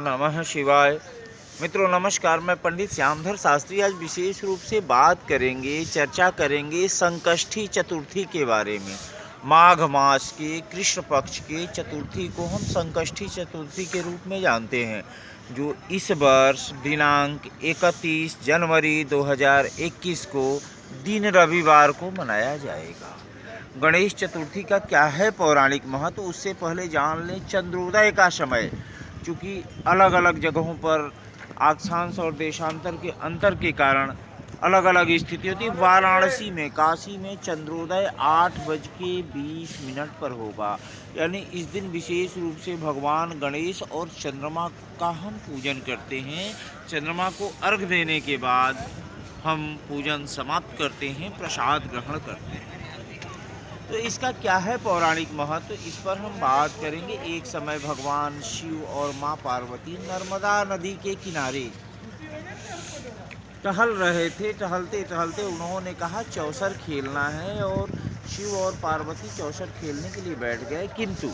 नमः शिवाय। मित्रों नमस्कार, मैं पंडित श्यामधर शास्त्री आज विशेष रूप से चर्चा करेंगे संकष्टी चतुर्थी के बारे में। माघ मास के कृष्ण पक्ष के चतुर्थी को हम संकष्टी चतुर्थी के रूप में जानते हैं, जो इस वर्ष दिनांक 31 जनवरी 2021 को दिन रविवार को मनाया जाएगा। गणेश चतुर्थी का क्या है पौराणिक महत्व, उससे पहले जान लें चंद्रोदय का समय। चूँकि अलग अलग जगहों पर अक्षांश और देशांतर के अंतर के कारण अलग अलग स्थिति होती है। वाराणसी में, काशी में चंद्रोदय 8:20 पर होगा, यानी इस दिन विशेष रूप से भगवान गणेश और चंद्रमा का हम पूजन करते हैं। चंद्रमा को अर्घ देने के बाद हम पूजन समाप्त करते हैं, प्रसाद ग्रहण करते हैं। तो इसका क्या है पौराणिक महत्व, इस पर हम बात करेंगे। एक समय भगवान शिव और माँ पार्वती नर्मदा नदी के किनारे टहल रहे थे। टहलते टहलते उन्होंने कहा चौसर खेलना है, और शिव और पार्वती चौसर खेलने के लिए बैठ गए। किंतु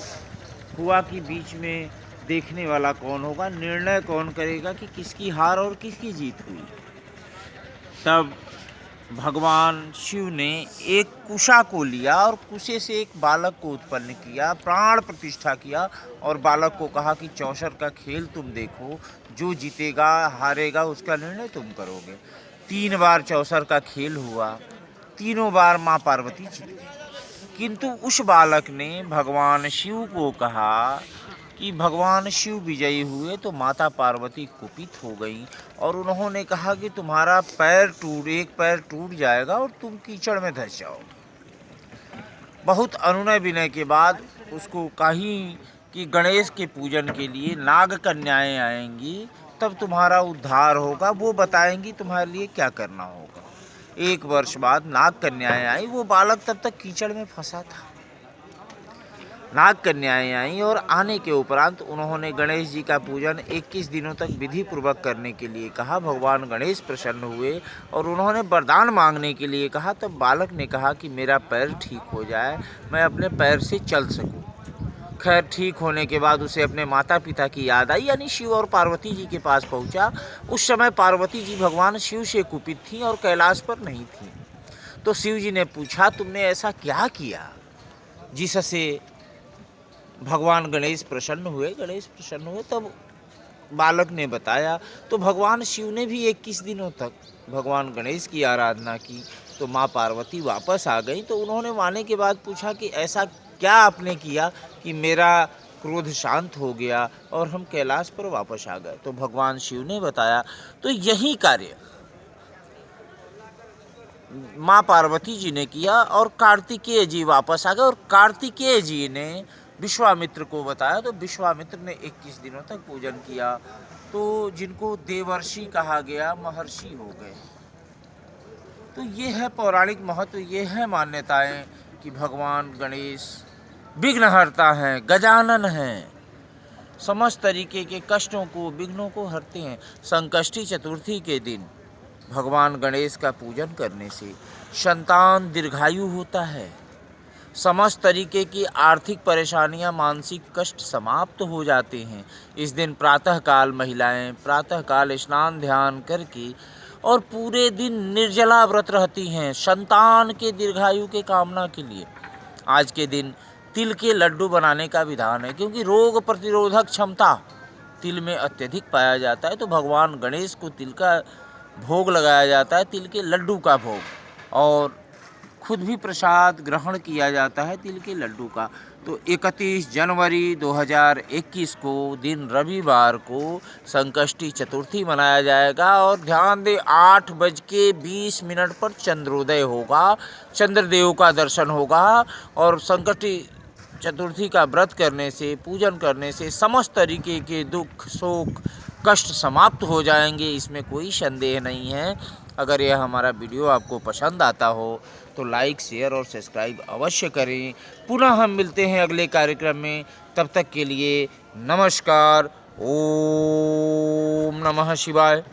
हुआ कि बीच में देखने वाला कौन होगा, निर्णय कौन करेगा कि किसकी हार और किसकी जीत हुई। तब भगवान शिव ने एक कुशा को लिया और कुशे से एक बालक को उत्पन्न किया, प्राण प्रतिष्ठा किया, और बालक को कहा कि चौसर का खेल तुम देखो, जो जीतेगा हारेगा उसका निर्णय तुम करोगे। 3 बार चौसर का खेल हुआ, तीनों बार माँ पार्वती जीत गई। किंतु उस बालक ने भगवान शिव को कहा कि भगवान शिव विजयी हुए तो माता पार्वती कुपित हो गई, और उन्होंने कहा कि तुम्हारा एक पैर टूट जाएगा और तुम कीचड़ में धंस जाओगे। बहुत अनुनय विनय के बाद उसको कही कि गणेश के पूजन के लिए नाग कन्याएं आएंगी, तब तुम्हारा उद्धार होगा, वो बताएंगी तुम्हारे लिए क्या करना होगा। 1 वर्ष बाद नाग कन्याएं आई। वो बालक तब तक कीचड़ में फंसा था। नाग कन्याएं आईं और आने के उपरांत उन्होंने गणेश जी का पूजन 21 दिनों तक विधि पूर्वक करने के लिए कहा। भगवान गणेश प्रसन्न हुए और उन्होंने वरदान मांगने के लिए कहा। तब बालक ने कहा कि मेरा पैर ठीक हो जाए, मैं अपने पैर से चल सकूं। खैर, ठीक होने के बाद उसे अपने माता पिता की याद आई, यानी शिव और पार्वती जी के पास पहुंचा। उस समय पार्वती जी भगवान शिव से कुपित थीं और कैलाश पर नहीं थीं। तो शिव जी ने पूछा, तुमने ऐसा क्या किया जिससे भगवान गणेश प्रसन्न हुए। तब बालक ने बताया। तो भगवान शिव ने भी 21 दिनों तक भगवान गणेश की आराधना की। तो माँ पार्वती वापस आ गई। तो उन्होंने आने के बाद पूछा कि ऐसा क्या आपने किया कि मेरा क्रोध शांत हो गया और हम कैलाश पर वापस आ गए। तो भगवान शिव ने बताया। तो यही कार्य माँ पार्वती जी ने किया और कार्तिकेय जी वापस आ गए, और कार्तिकेय जी ने विश्वामित्र को बताया। तो विश्वामित्र ने 21 दिनों तक पूजन किया, तो जिनको देवर्षि कहा गया महर्षि हो गए। तो ये है पौराणिक महत्व, ये है मान्यताएं कि भगवान गणेश विघ्नहर्ता हैं, गजानन हैं, समस्त तरीके के कष्टों को, विघ्नों को हरते हैं। संकष्टी चतुर्थी के दिन भगवान गणेश का पूजन करने से संतान दीर्घायु होता है, समस्त तरीके की आर्थिक परेशानियां, मानसिक कष्ट समाप्त हो जाते हैं। इस दिन प्रातःकाल महिलाएं प्रातःकाल स्नान ध्यान करके और पूरे दिन निर्जला व्रत रहती हैं, संतान के दीर्घायु के कामना के लिए। आज के दिन तिल के लड्डू बनाने का विधान है, क्योंकि रोग प्रतिरोधक क्षमता तिल में अत्यधिक पाया जाता है। तो भगवान गणेश को तिल का भोग लगाया जाता है, तिल के लड्डू का भोग, और खुद भी प्रसाद ग्रहण किया जाता है तिल के लड्डू का। तो 31 जनवरी 2021 को दिन रविवार को संकष्टी चतुर्थी मनाया जाएगा। और ध्यान दें, 8:20 पर चंद्रोदय होगा, चंद्रदेव का दर्शन होगा। और संकष्टी चतुर्थी का व्रत करने से, पूजन करने से समस्त तरीके के दुख शोक कष्ट समाप्त हो जाएंगे, इसमें कोई संदेह नहीं है। अगर यह हमारा वीडियो आपको पसंद आता हो तो लाइक शेयर और सब्सक्राइब अवश्य करें। पुनः हम मिलते हैं अगले कार्यक्रम में, तब तक के लिए नमस्कार। ओम नमः शिवाय।